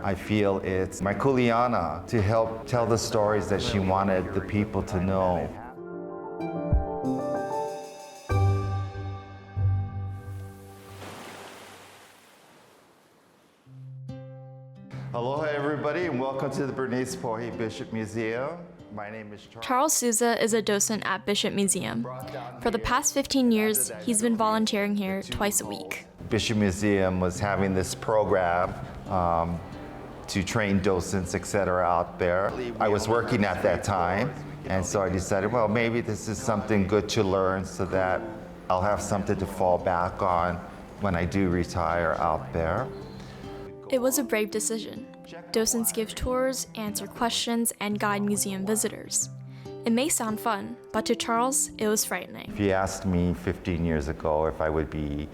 I feel it's my kuleana to help tell the stories that she wanted the people to know. Aloha everybody and welcome to the Bernice Pohi Bishop Museum. My name is Charles Souza is a docent at Bishop Museum. For the past 15 years, he's been volunteering here twice a week. Bishop Museum was having this program to train docents, etc. out there. I was working at that time, and so I decided, well, maybe this is something good to learn so that I'll have something to fall back on when I do retire out there. It was a brave decision. Docents give tours, answer questions, and guide museum visitors. It may sound fun, but to Charles, it was frightening. If you asked me 15 years ago if I would be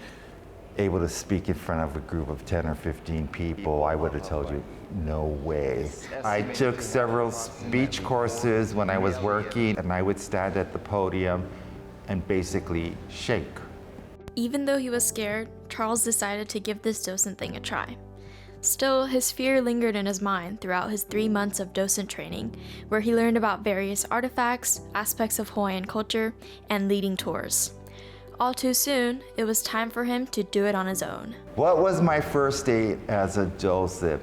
able to speak in front of a group of 10 or 15 people, I would have told you, no way. I took several speech courses when I was working, and I would stand at the podium and basically shake. Even though he was scared, Charles decided to give this docent thing a try. Still, his fear lingered in his mind throughout his 3 months of docent training, where he learned about various artifacts, aspects of Hawaiian culture, and leading tours. All too soon, it was time for him to do it on his own. What was my first day as a docent?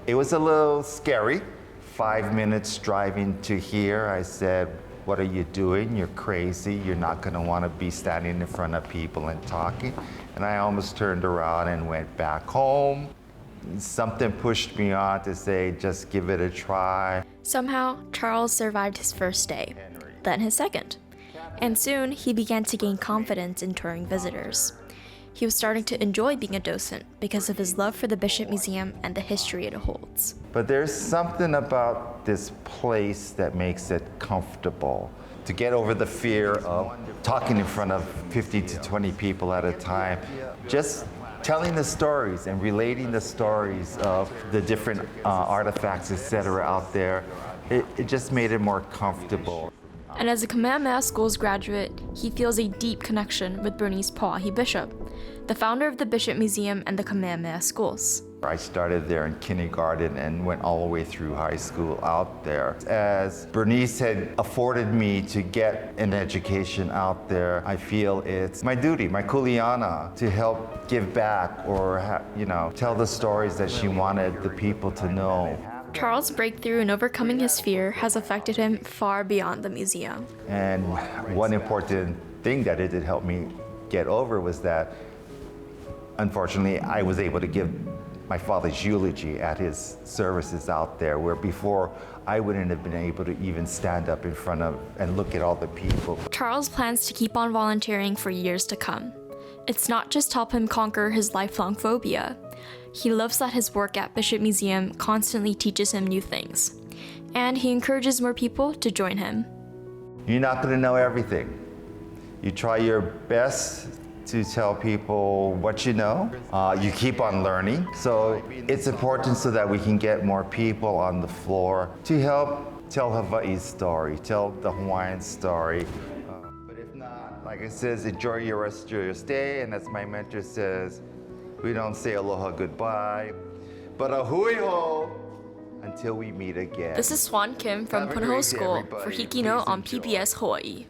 It was a little scary. 5 minutes driving to here, I said, what are you doing? You're crazy. You're not going to want to be standing in front of people and talking. And I almost turned around and went back home. Something pushed me on to say, just give it a try. Somehow, Charles survived his first day, then his second. And soon, he began to gain confidence in touring visitors. He was starting to enjoy being a docent because of his love for the Bishop Museum and the history it holds. But there's something about this place that makes it comfortable. To get over the fear of talking in front of 50 to 20 people at a time, just telling the stories and relating the stories of the different artifacts, etc. out there, it just made it more comfortable. And as a Kamehameha School's graduate, he feels a deep connection with Bernice Pohi Bishop, the founder of the Bishop Museum and the Kamehameha Schools. I started there in kindergarten and went all the way through high school out there. As Bernice had afforded me to get an education out there, I feel it's my duty, my kuleana, to help give back or tell the stories that she wanted the people to know. Charles' breakthrough in overcoming his fear has affected him far beyond the museum. And one important thing that it did help me get over was that, unfortunately, I was able to give my father's eulogy at his services out there, where before I wouldn't have been able to even stand up in front of and look at all the people. Charles plans to keep on volunteering for years to come. It's not just to help him conquer his lifelong phobia. He loves that his work at Bishop Museum constantly teaches him new things, and he encourages more people to join him. You're not going to know everything. You try your best to tell people what you know. You keep on learning. So it's important so that we can get more people on the floor to help tell Hawaii's story, tell the Hawaiian story. But if not, like it says, enjoy your rest of your stay. And as my mentor says, we don't say aloha goodbye, but a hui ho until we meet again. This is Swan Kim from Punahou School for HIKI NŌ on PBS Hawaiʻi.